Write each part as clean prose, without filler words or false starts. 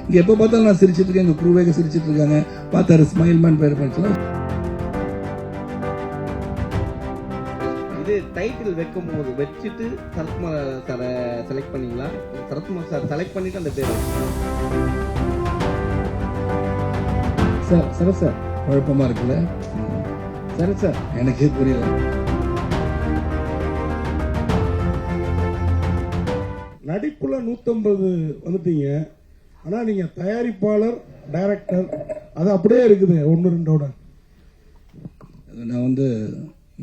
இங்கே எப்போ பார்த்தாலும் நான் சிரிச்சிட்டு இருக்கேன், எங்கள் குரூவே சிரிச்சிட்டு இருக்காங்க. பார்த்தாரு ஸ்மைல் மேன் பேர் படிச்சோம். இது டைட்டில் வைக்கும் போது வச்சுட்டு சரத்குமார் சாரை செலக்ட் பண்ணீங்களா? சரத்குமார் சார் செலக்ட் பண்ணிட்டு அந்த பேர் சார் சரத் சார் குழப்பமா இருக்குல்ல? சரத் சார் எனக்கே புரியல. நடிப்புல 150 வந்துட்டீங்க. ஆனா நீங்க தயாரிப்பாளர், டைரக்டர் அது அப்படியே இருக்குது 1-2ஓட. நான் வந்து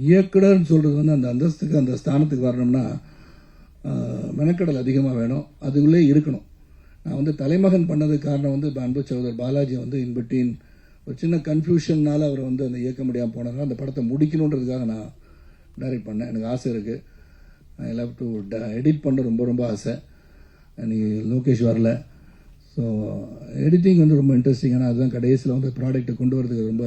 இயக்குனர்னு சொல்றது வந்து அந்த அந்தஸ்துக்கு அந்த ஸ்தானத்துக்கு வரணும்னா மெனக்கடல் அதிகமாக வேணும், அதுக்குள்ளே இருக்கணும். நான் வந்து தலைமகன் பண்ணதுக்கு காரணம் வந்து அன்பு சகோதரர் பாலாஜி வந்து இன்பிட்வீன் ஒரு சின்ன கன்ஃபியூஷன்னால அவர் வந்து அந்த இயக்க முடியாமல் போனாங்க. அந்த படத்தை முடிக்கணுன்றதுக்காக நான் டைரக்ட் பண்ணேன். எனக்கு ஆசை இருக்குது. ஐ லவ் டு எடிட் பண்ண ரொம்ப ரொம்ப ஆசை. இன்னைக்கு லோகேஷ் வரல. ஸோ எடிட்டிங் வந்து ரொம்ப இன்ட்ரெஸ்டிங்கான, அதுதான் கடைசியில் வந்து ப்ராடக்ட்டை கொண்டு வரதுக்கு ரொம்ப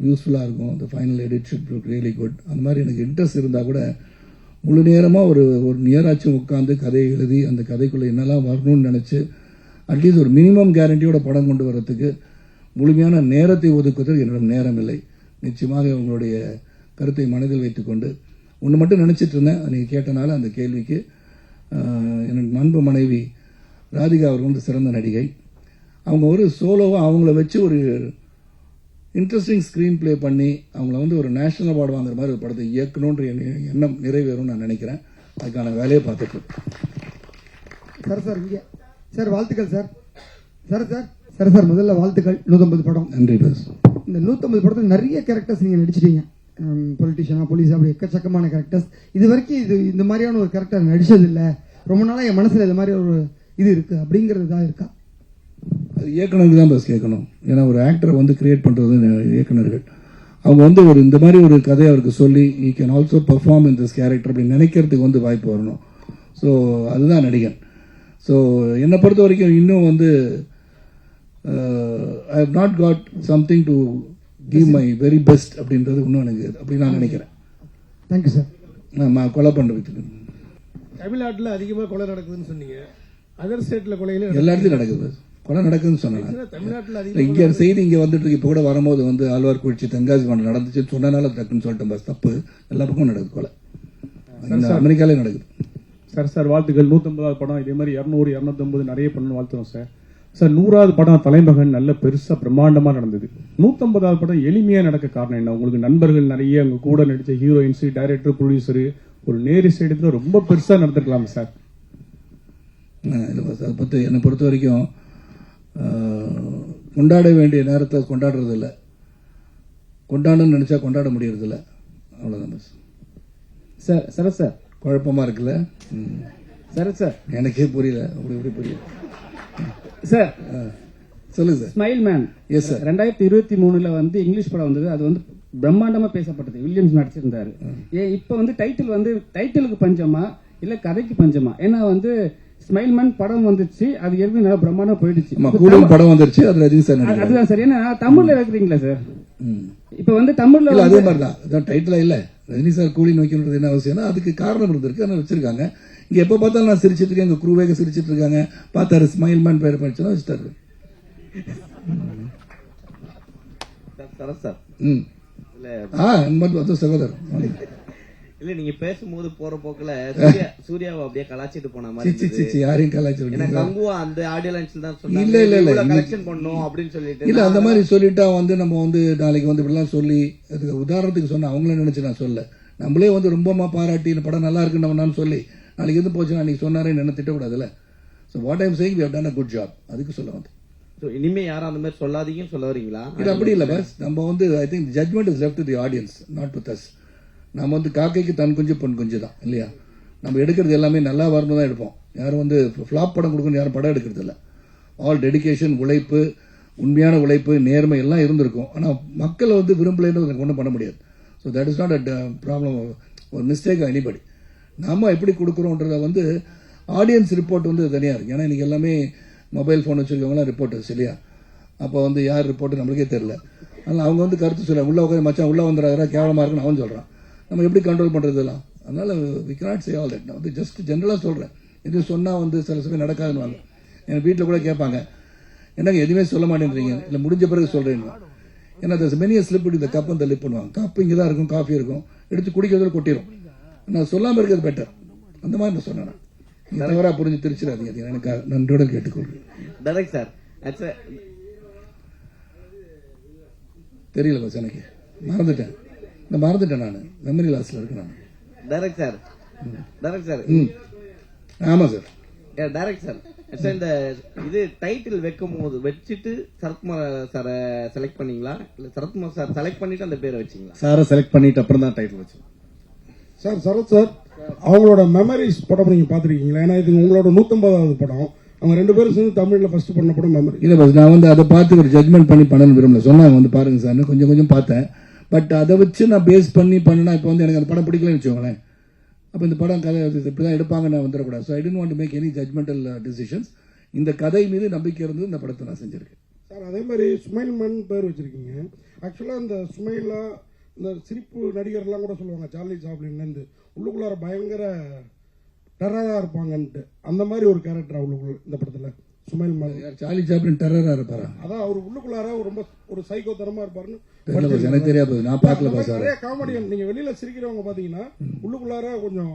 யூஸ்ஃபுல்லாக இருக்கும். இந்த final edit should look really good. அந்த மாதிரி எனக்கு இன்ட்ரெஸ்ட் இருந்தால் கூட முழு நேரமாக ஒரு நியராச்சும் உட்காந்து கதையை எழுதி அந்த கதைக்குள்ளே என்னெல்லாம் வரணும்னு நினச்சி அட்லீஸ்ட் ஒரு மினிமம் கேரண்டியோட படம் கொண்டு வரதுக்கு முழுமையான நேரத்தை ஒதுக்குவதற்கு என்னிடம் நேரம் இல்லை. நிச்சயமாக உங்களுடைய கருத்தை மனதில் வைத்துக்கொண்டு ஒன்று மட்டும் நினச்சிட்டு இருந்தேன். நீங்கள் கேட்டனால அந்த கேள்விக்கு எனக்கு அன்பு மனைவி ராதிகா அவர் வந்து சிறந்த நடிகை. அவங்க ஒரு சோலோவாக அவங்கள வச்சு ஒரு இன்ட்ரெஸ்டிங் ஸ்க்ரீன் பிளே பண்ணி அவங்கள வந்து ஒரு நேஷனல் அவார்டு வாங்குற மாதிரி ஒரு படத்தை இயக்கணுன்ற எண்ணம் நிறைவேறும் நான் நினைக்கிறேன். அதுக்கான வேலையை பார்த்துட்டு சார் இங்கே சார் வாழ்த்துக்கள் சார். சார் முதல்ல வாழ்த்துக்கள். 150 படம். நன்றி பாஸ். இந்த 150 படத்தில் நிறைய கேரக்டர்ஸ் நீங்கள் நடிச்சிட்டீங்க. பொலிட்டிஷியனா, போலீஸ், அப்படி எக்கச்சக்கமான கேரக்டர்ஸ். இது வரைக்கும் இந்த மாதிரியான ஒரு கேரக்டர் நடிச்சது இல்லை. ரொம்ப நாளாக என் மனசில் இது மாதிரி ஒரு இது இருக்கு அப்படிங்கிறது தான் இருக்கா? அது இயக்குனருக்கு தான் பஸ் கேட்கணும். ஏன்னா ஒரு ஆக்டரை வந்து கிரியேட் பண்ணுறது இயக்குனர்கள். அவங்க வந்து ஒரு இந்த மாதிரி ஒரு கதையை அவருக்கு சொல்லி ஈ can also perform in this character அப்படின்னு நினைக்கிறதுக்கு வந்து வாய்ப்பு வரணும். ஸோ அதுதான் நடிகன். ஸோ என்னை பொறுத்த வரைக்கும் இன்னும் வந்து I have not got something to give my very best அப்படின்றது இன்னும் எனக்கு அப்படி நான் நினைக்கிறேன். Thank you sir. நான் கொலை பண்ணுறதுக்கு தமிழ்நாட்டில் அதிகமாக கொலை நடக்குதுன்னு சொன்னீங்க. அதர் ஸ்டேட்ல கொலையில எல்லா இடத்துலையும் நடக்குது. கொலை நடக்குதுன்னு சொன்னாங்க. தமிழ்நாட்டில் இங்கே செய்தி இங்கே வந்துட்டு இருக்கு. இப்போ கூட வரும்போது வந்து ஆழ்வார்குறிச்சி தென்காசி மண்டலம் நடந்துச்சு சொன்னனால டக்குன்னு சொல்லிட்டேன். பஸ் தப்பு. எல்லா பக்கமும் நடக்குது கொலை. அமெரிக்காலே நடக்குது. சார் வாழ்த்துக்கள். 150வது படம் இதே மாதிரி 200, 250 நிறைய பண்ணணும் வாழ்த்துறோம் சார். 100வது படம் தலைமகன் நல்ல பெருசா பிரம்மாண்டமா நடந்தது. 150வது படம் எளிமையா நடக்க காரணம் என்ன? உங்களுக்கு நண்பர்கள் நிறைய, உங்க கூட நடிச்ச ஹீரோயின்ஸ், டைரக்டர், ப்ரொடியூசர் ஒரு நேரு ஸ்டேடியத்துல ரொம்ப பெருசா நடந்துக்கலாம் சார். அதை பற்றி என்னை பொறுத்த வரைக்கும் கொண்டாட வேண்டிய நேரத்தை கொண்டாடுறது இல்லை, கொண்டாடணும்னு நினைச்சா கொண்டாட முடியறது இல்லை. அவ்வளோதான் சார். சரத் சார் குழப்பமா இருக்குல்ல? சார் எனக்கே புரியல. அப்படி புரியல சார். சொல்லுங்க sir. Smile man. Yes sir. 2023 வந்து இங்கிலீஷ் படம் வந்தது. அது வந்து பிரம்மாண்டமா பேசப்பட்டது. வில்லியம்ஸ் நடிச்சிருந்தாரு. இப்ப வந்து டைட்டிலுக்கு பஞ்சமா இல்ல கதைக்கு பஞ்சமா? ஏன்னா வந்து ஸ்மைல் மேன் படம் வந்துச்சு, அது ஏற்கனவே நல்லா பிரம்மாண்டமா போயிடுச்சு. படம் வந்துருச்சு, அது ரஜினி சார். அதுதான் சார். ஏன்னா தமிழ்ல வைக்கிறீங்களா சார்? இப்ப வந்து தமிழ்ல அதே மாதிரிதான் டைட்டிலா இல்ல ரஜினி சார் கூலி வைக்கணுன்றது என்ன அவசியம்னா அதுக்கு காரணம் இருந்திருக்கு. அதனால வச்சிருக்காங்க. இங்க எப்ப பார்த்தாலும் நான் சிரிச்சிட்டு இருக்கேன், எங்க குரூவே சிரிச்சிட்டு இருக்காங்க. பார்த்தாரு ஸ்மைல் மேன் பேர் படிச்சா வச்சுட்டாரு. சகோதரர் இல்ல நீங்க பேசும்போது போற போக்குல சூர்யாவை அப்படியே கலாச்சிட்டு போன மாதிரி யாரையும் கலாச்சி கங்குவா அந்த ஆடியோ லான்ச்ல தான் சொன்னாங்க. இல்ல கலெக்ஷன் பண்ணோம் அப்படின்னு சொல்லிட்டு இல்ல அந்த மாதிரி சொல்லிட்டா வந்து நம்ம வந்து நாளைக்கு வந்து இப்படிலாம் சொல்லி அதுக்கு உதாரணத்துக்கு சொன்ன அவங்கள நினைச்சு நான் சொல்ல. நம்மளே வந்து ரொம்பமா பாராட்டி இந்த படம் நல்லா இருக்குன்னு நம்ம சொல்லி நாளைக்கு எது போச்சு அன்னைக்கு சொன்னாரே என்ன திட்டக்கூடாதுல்ல. So what I'm saying we have done a good job. அதுக்கு சொல்ல வந்து இனிமே யாரும் அந்த மாதிரி சொல்லாதீங்கன்னு சொல்ல வரீங்களா? இது அப்படி இல்ல பஸ். நம்ம வந்து I think judgement is left to the audience, not with us. நம்ம வந்து காக்கைக்கு தன் குஞ்சு பொன் குஞ்சு தான் இல்லையா? நம்ம எடுக்கிறது எல்லாமே நல்லா வரணும் தான் எடுப்போம். யாரும் வந்து ஃபிளாப் படம் கொடுக்கணும் யாரும் படம் எடுக்கிறது இல்லை. ஆல் டெடிகேஷன், உழைப்பு, உண்மையான உழைப்பு, நேர்மை எல்லாம் இருந்திருக்கும். ஆனால் மக்களை வந்து விரும்பலைன்னு ஒன்றும் பண்ண முடியாது. So that is not a problem, ஒரு மிஸ்டேக் எனிபடி. நாம எப்படி கொடுக்குறோன்றத வந்து ஆடியன்ஸ் ரிப்போர்ட் வந்து தனியாக இருக்கு. ஏன்னா இன்னைக்கு எல்லாமே மொபைல் ஃபோன் வச்சிருக்கவங்களாம் ரிப்போர்ட்டர்ஸ் இல்லையா? அப்போ வந்து யார் ரிப்போர்ட் நம்மளுக்கே தெரியல. அதனால் அவங்க வந்து கருத்து சொல்ல உள்ள உட்காந்து மச்சான் உள்ள வந்துடுறாங்க கேவலமாக இருக்குன்னு அவன் சொல்கிறான். நம்ம எப்படி கண்ட்ரோல் பண்ணுறதுலாம்? அதனால we cannot say all that. நான் வந்து ஜஸ்ட் ஜென்ரலாக சொல்கிறேன். இது சொன்னால் வந்து சில சமயம் நடக்காதுன்னு. என் வீட்டில் கூட கேட்பாங்க, என்னங்க எதுவுமே சொல்ல மாட்டேன்றீங்க, இல்லை முடிஞ்ச பிறகு சொல்றேன். ஏன்னா மெனிய ஸ்லிப் இந்த கப் அந்த லிப் பண்ணுவாங்க. கப் இங்கே தான் இருக்கும், காஃபி இருக்கும், எடுத்து குடிக்கிறதுல கொட்டிடும். நான் சொல்லாமல் இருக்கிறது பெட்டர். அந்த மாதிரி நான் சொன்னேன். நீங்க தவறா புரிஞ்சு திருச்சிடாதீங்க, எனக்கு நன்றியோட கேட்டுக்கொள்றேன். டைரக்ட் சார் தெரியல பஸ், எனக்கு மறந்துட்டேன். நான் மெமரி லாஸ்ல இருக்கேன் நான். டைரக்ட் சார் ஆமா சார். டைரக்ட் சார் இந்த இது டைட்டில் வைக்கும் போது வச்சுட்டு சரத்குமார் சாரை செலக்ட் பண்ணீங்களா, இல்ல சரத்குமார் சார் செலக்ட் பண்ணிட்டு அந்த பேரை வச்சீங்களா? சாரை செலக்ட் பண்ணிட்டு அப்புறம் தான் டைட்டில் வச்சோம். சார் சரத் சார், அவங்களோட மெமரிஸ் படம் நீங்க பாத்திருக்கீங்களா? ஏன்னா இது உங்களோட 150வது படம். அவங்க 2 பேரும் சேர்ந்து தமிழ்ல ஃபர்ஸ்ட் பண்ண படம் மெமரி. இல்ல பஸ், நான் வந்து அதை பார்த்து ஒரு ஜட்மெண்ட் பண்ணி பண்ணணும் விரும்பல. சொன்னாங்க வந்து பாருங்க சார், கொஞ்சம் பார்த்தேன். பட் அதை வச்சு நான் பேஸ் பண்ணி பண்ணினா இப்போ வந்து எனக்கு அந்த படம் பிடிக்கலன்னு வச்சுக்கோங்களேன். அப்போ இந்த படம் கதை இப்படிதான் எடுப்பாங்க, நான் வந்துடக்கூடாது. So I don't want to make any judgemental decisions. இந்த கதை மீது நம்பிக்கை இருந்து இந்த படத்தை நான் செஞ்சிருக்கேன். சார் அதே மாதிரி சுமைல் மன் பேர் வச்சிருக்கீங்க. ஆக்சுவலா இந்த சுமைலா இந்த சிரிப்பு நடிகர்லாம் கூட சொல்லுவாங்க சார்லி சாப்ளின்ல இருந்து உள்ளுக்குள்ளார பயங்கர டெரரா இருப்பாங்கன்ட்டு, அந்த மாதிரி ஒரு கேரக்டர் உள்ளுக்குள்ள இந்த படத்துல சுமைல் மன். சார்லி சாப்ளின் டெரரா இருப்பாரா? அதான் அவர் உள்ளுக்குள்ளார ரொம்ப ஒரு சைக்கோத்தனமா இருப்பாருன்னு எனக்கு தெரியாது, நான் பார்க்கல. நிறைய காமெடியன் நீங்க வெளியில சிரிக்கிறவங்க பாத்தீங்கன்னா உள்ளுக்குள்ளார கொஞ்சம்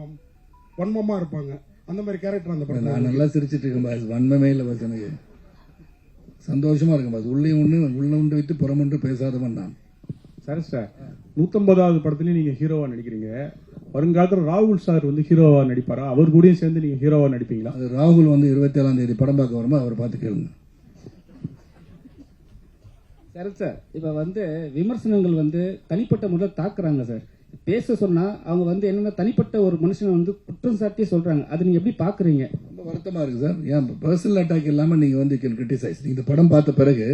வன்மமா இருப்பாங்க. அந்த மாதிரி கேரக்டர் அந்த படம். நான் நல்லா சிரிச்சிட்டு இருக்கேன் பாஸ், வன்மமே இல்லை பாஸ். எனக்கு சந்தோஷமா இருக்கும் பாஸ். உள்ள உண்டு வைத்து புறமொன்று பேசாதவன் நான். சரி சார், 150வது படத்துலயும் நீங்க ஹீரோவா நடிக்கிறீங்க. வருங்காலத்துல ராகுல் சார் வந்து ஹீரோவா நடிப்பாரா? அவர் கூடயும் சேர்ந்து நீங்க ஹீரோவா நடிப்பீங்களா? அது ராகுல் வந்து 27ஆம் தேதி படம் பார்க்க வரும்போது அவர் பார்த்து கேளுங்க. சரி சார், இப்ப வந்து விமர்சனங்கள் வந்து தனிப்பட்ட முறையில் தாக்குறாங்க சார். பேச சொன்னா அவங்க வந்து என்னன்னா தனிப்பட்ட ஒரு மனுஷனை வந்து குற்றம் சாட்டியே சொல்றாங்க. அது நீங்க எப்படி பாக்குறீங்க? ரொம்ப வருத்தமா இருக்கு சார். ஏன் பர்சனல் அட்டாக் இல்லாம நீங்க வந்து கிரிட்டிசைஸ். இந்த படம் பார்த்த பிறகு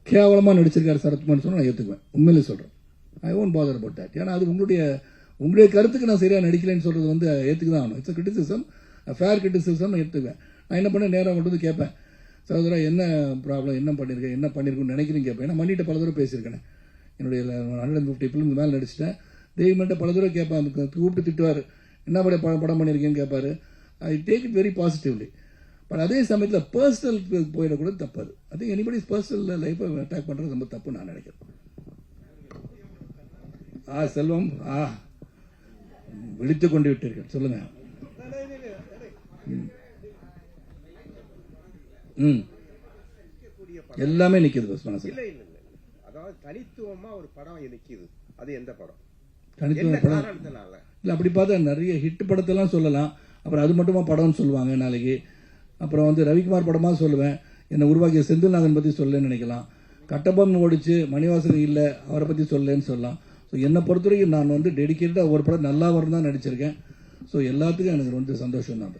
கேவலமா நடிச்சிருக்காரு சரத்குமார் சொன்னா நான் ஏத்துக்குவேன். உண்மையிலே சொல்றேன். I won't father about that. ஏன்னா அது உங்களுடைய கருத்துக்கு நான் சரியா நடிக்கலைன்னு சொல்றது வந்து ஏத்துக்குதான் ஆகணும். It's criticism, fair criticism. ஏத்துக்குவேன். நான் என்ன பண்ண நேரம் கொண்டு வந்து கேட்பேன், சகோதரா என்ன ப்ராப்ளம், என்ன பண்ணிருக்கேன்னு நினைக்கிறீங்க கேட்பேன். ஏன்னா மண்ணிட்ட பல தடவை பேசியிருக்கேன். என்னுடைய 150 ஃபிலிம் மேலே நடிச்சிட்டேன். தெய்வம்கிட்ட பல தடவை கேட்பேன். கூப்பிட்டு திட்டுவார், என்ன படம் பண்ணியிருக்கேன்னு கேட்பாரு. I take it very positively. But அதே சமயத்தில் பர்சனல் போயிடக்கூட தப்பாது. அது எனிபடிஸ் பர்சனல் லைஃப்பை அட்டாக் பண்ணுறது ரொம்ப தப்பு நான் நினைக்கிறேன். செல்வம் விழித்துக் கொண்டு விட்டீர்கள், சொல்லுங்க. எல்லாமே நிக்குது பஸ் மனசுல. அதாவது தனித்துவமா ஒரு படம் நிக்குது. அது எந்த படம்? தனித்துவ படம் இல்ல. அப்படி பார்த்தா நிறைய ஹிட் படத்தெல்லாம் சொல்லலாம். அப்புறம் அது மட்டுமா படம்னு சொல்லுவாங்க நாளைக்கு. அப்புறம் வந்து ரவிக்குமார் படமா சொல்லுவேன். என்னை உருவாக்கிய செந்தில்நாதன் பத்தி சொல்லலன்னு நினைக்கலாம். கட்டபொம்மன் ஓடிச்சு, மணிவாசன் இல்ல, அவரை பத்தி சொல்லலன்னு சொல்லலாம். ஸோ என்னை பொறுத்த வரைக்கும் நான் வந்து டெடிக்கேட்டா ஒரு படம் நல்லா வரும் தான் நடிச்சிருக்கேன். ஸோ எல்லாத்துக்கும் எனக்கு ரொம்ப சந்தோஷம் தான்.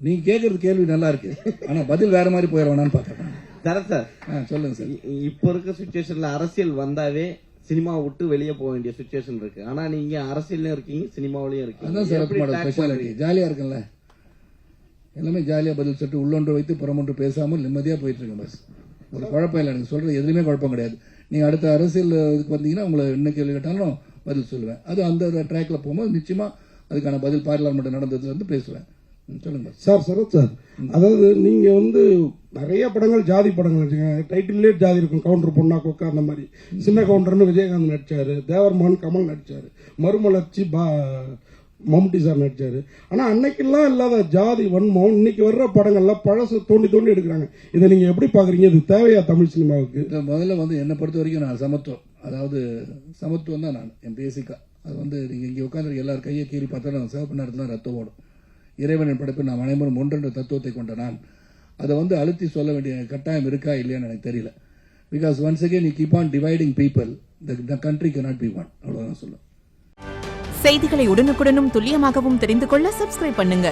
நீங்க கேட்கறது கேள்வி நல்லா இருக்கு, ஆனா பதில் வேற மாதிரி போயிடுவானான்னு பாக்கிறேன். சார் சொல்லுங்க சார். இப்ப இருக்க சிச்சுவேஷன்ல அரசியல் வந்தாவே சினிமா விட்டு வெளியே போக வேண்டிய சிச்சுவேஷன் இருக்கு. ஆனா நீங்க அரசியலும் இருக்கீங்க, சினிமாவிலயும் இருக்கீங்க. அதான் சரத்குமாரோட ஸ்பெஷாலிட்டி. ஜாலியா இருக்குல்ல, எல்லாமே ஜாலியா பதில் சொல்லிட்டு உள்ளொன்று வைத்து புறமொன்று பேசாமல் நிம்மதியா போயிட்டு இருக்கு பஸ். ஒரு குழப்பம் இல்லை, எனக்கு சொல்றது எதுவுமே குழப்பம் கிடையாது. நீங்க அடுத்த அரசியல் இதுக்கு வந்தீங்கன்னா உங்களை என்ன கேள்வி கேட்டாலும் பதில் சொல்லுவேன். அது அந்த ட்ராக்ல போகும்போது நிச்சயமா அதுக்கான பதில் பார்லிமெண்ட் நடந்ததுல இருந்து பேசுவேன். சொல்லுங்க சார். சரத் சார், அதாவது நீங்க வந்து நிறைய படங்கள் ஜாதி படங்கள் நடிச்சீங்க. டைட்டிலே ஜாதி இருக்கும். கவுண்டர் பொண்ணா கொக்கா அந்த மாதிரி. சின்ன கவுண்டர்னு விஜயகாந்த் நடிச்சாரு, தேவர்மோகன் கமல் நடிச்சாரு, மறுமலர்ச்சி மம்முட்டி சார் நடிச்சாரு. ஆனா அன்னைக்கெல்லாம் இல்லாத ஜாதி வன்மம் இன்னைக்கு வர்ற படங்கள்லாம் பழசு தோண்டி எடுக்கிறாங்க. இதை நீங்க எப்படி பாக்குறீங்க? இது தேவையா தமிழ் சினிமாவுக்கு? முதல்ல வந்து என்னை பொறுத்த வரைக்கும் நான் சமத்துவம், அதாவது சமத்துவம் தான் நான் என் பேசிக்கா. அது வந்து நீங்க இங்க உட்காந்து எல்லாரும் கையை கீறி பார்த்தாலும் சிவப்பு நேரத்தில் ரத்தம் ஓடும். இறைவனின் படைப்பு நாம் அனைவரும் ஒன்றென்ற தத்துவத்தை கொண்ட நான் அதை வந்து அழுத்தி சொல்ல வேண்டிய கட்டாயம் இருக்கா இல்லையான்னு எனக்கு தெரியல. Because once again you keep on dividing people, the country cannot be one. அவ்வளவுதான் சொல்ல. செய்திகளை உடனுக்குடனும் துல்லியமாகவும் தெரிந்து கொள்ள சப்ஸ்கிரைப் பண்ணுங்க.